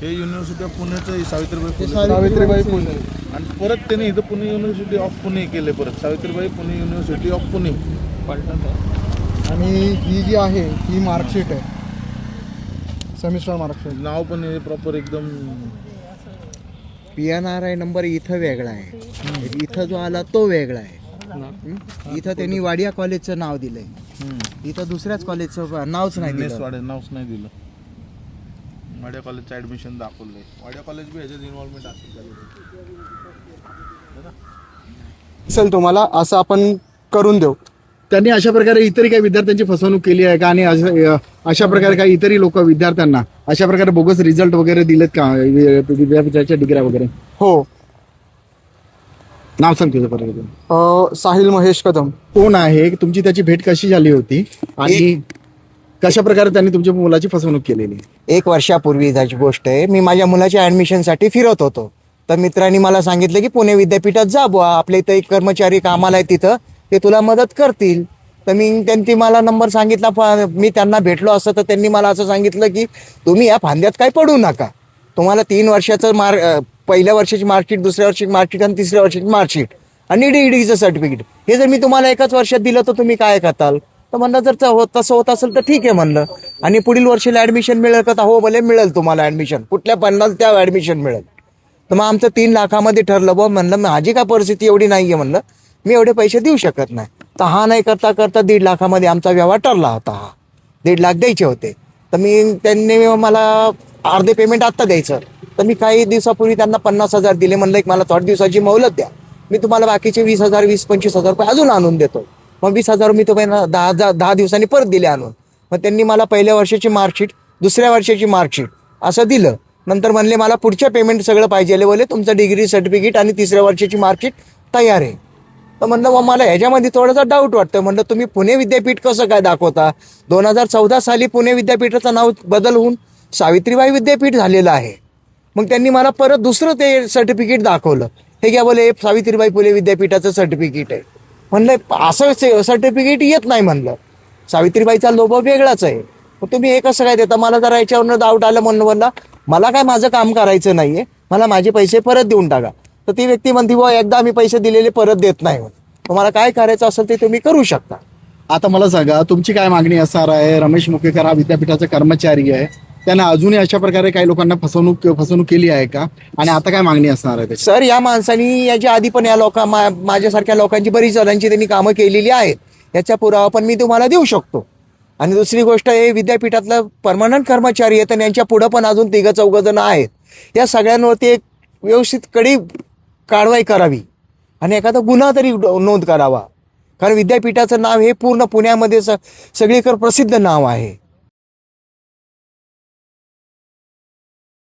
हे university of पुण्याचं सावित्रीबाई सावित्रीबाई फुले. आणि परत त्याने इथं पुणे युनिव्हर्सिटी ऑफ पुणे केले, परत सावित्रीबाई पुणे युनिव्हर्सिटी ऑफ पुणे. आणि ही जी आहे ही मार्कशीट आहे, सेमिस्टर मार्कशीट. नाव पण हे प्रॉपर एकदम. PNRI नंबर इथं वेगळा आहे, इथं जो आला तो वेगळा आहे. इथं त्यांनी वाडिया कॉलेजचं नाव दिलंय, इथं दुसऱ्याच कॉलेजचं नावच नाही दिलं. नावच नाही दिलं. वाडिया कॉलेजचं ॲडमिशन दाखवलंय. वाडिया कॉलेज बी ह्याच्यात इन्व्हॉल्वमेंट असेल तुम्हाला असं आपण करून देऊ. त्यांनी अशा प्रकारे इतरही काही विद्यार्थ्यांची फसवणूक केली आहे का? आणि अशा प्रकारे काही इतरही लोक विद्यार्थ्यांना अशा प्रकारे बोगस रिझल्ट वगैरे दिलेत का विद्यापीठाच्या डिग्र्या वगैरे? हो. नाव सांग तुझं परत. साहिल महेश कदम. कोण आहे, तुमची त्याची भेट कशी झाली होती आणि कशा प्रकारे त्यांनी तुमच्या मुलाची फसवणूक केलेली? 1 वर्षापूर्वी त्याची गोष्ट आहे. मी माझ्या मुलाच्या ॲडमिशनसाठी फिरत होतो, तर मित्रांनी मला सांगितलं की पुणे विद्यापीठात जा बुवा, आपल्या इथं एक कर्मचारी कामाला आहे तिथं, ते तुला मदत करतील. तर त्यांनी मला नंबर सांगितला. मी त्यांना भेटलो असतं तर त्यांनी मला असं सांगितलं की तुम्ही या फांद्यात काही पडू नका, तुम्हाला 3 वर्षाचं पहिल्या वर्षाची मार्कशीट, दुसऱ्या वर्षाची मार्कशीट आणि तिसऱ्या वर्षाची मार्कशीट आणि डिग्रीचं सर्टिफिकेट हे जर मी तुम्हाला एकाच वर्षात दिलं तर तुम्ही काय करताल? तर म्हणलं जर तसं होत असेल तर ठीक आहे म्हणलं. आणि पुढील वर्षीला ॲडमिशन मिळेल का? हो भले मिळेल तुम्हाला ॲडमिशन, कुठल्या पन्नास त्या ॲडमिशन मिळेल. तर मग आमचं 3 लाखामध्ये ठरलं बुवा. म्हणलं माझी काय परिस्थिती एवढी नाही आहे, म्हणलं मी एवढे पैसे देऊ शकत नाही. तर हा नाही करता 1.5 लाखामध्ये आमचा व्यवहार ठरला होता. 1.5 लाख द्यायचे होते. तर त्यांनी मला अर्धे पेमेंट आत्ता द्यायचं, तर मी काही दिवसापूर्वी त्यांना 50,000 दिले. म्हणलं एक मला थोड्या दिवसाची मोहलत द्या, मी तुम्हाला बाकीचे 20,000 20-25,000 रुपये अजून आणून देतो. मग 20,000 मी तुम्हाला 10 दिवसांनी परत दिले आणून. मग त्यांनी मला पहिल्या वर्षाची मार्कशीट, दुसऱ्या वर्षाची मार्कशीट असं दिलं. नंतर म्हणले मला पुढच्या पेमेंट सगळं पाहिजे, बोले तुमचं डिग्री सर्टिफिकेट आणि तिसऱ्या वर्षाची मार्कशीट तयार आहे. तर म्हणलं मग मला ह्याच्यामध्ये थोडासा डाऊट वाटतं. म्हणलं तुम्ही पुणे विद्यापीठ कसं काय दाखवता? 2014 साली पुणे विद्यापीठाचं नाव बदल होऊन सावित्रीबाई विद्यापीठ झालेलं आहे. मग त्यांनी मला परत दुसरं ते सर्टिफिकेट दाखवलं. हे घ्या बोले सावित्रीबाई फुले विद्यापीठाचं सर्टिफिकेट आहे. म्हणलं असं सर्टिफिकेट येत नाही, म्हणलं सावित्रीबाईचा लोगो वेगळाच आहे. मग तुम्ही हे कसं काय देता? मला जरा याच्यावरनं डाऊट आलं. म्हणलं मला काय माझं काम करायचं नाहीये, मला माझे पैसे परत देऊन टाका. तर ती व्यक्ती म्हणते बुवा एकदा आम्ही पैसे दिलेले परत देत नाही, तुम्हाला काय करायचं असेल ते तुम्ही करू शकता. आता मला सांगा तुमची काय मागणी असणार आहे? रमेश मुकेकर हा विद्यापीठाचा कर्मचारी आहे, त्यांना अजूनही अशा प्रकारे काही लोकांना फसवणूक केली आहे का? आणि आता काय मागणी असणार आहे? सर या माणसांनी याच्या आधी पण या माझ्यासारख्या लोकांची बरीच जणांची त्यांनी कामं केलेली आहेत, याचा पुरावा पण मी तुम्हाला देऊ शकतो. आणि दुसरी गोष्ट हे विद्यापीठातलं परमनंट कर्मचारी आहेत आणि यांच्या पुढं पण अजून 3-4 जण आहेत. या सगळ्यांवरती एक व्यवस्थित कडी कारवाई करावी आणि एखादा गुन्हा तरी नोंद करावा. कारण विद्यापीठाचं नाव हे पूर्ण पुण्यामध्ये सगळीकडे प्रसिद्ध नाव आहे.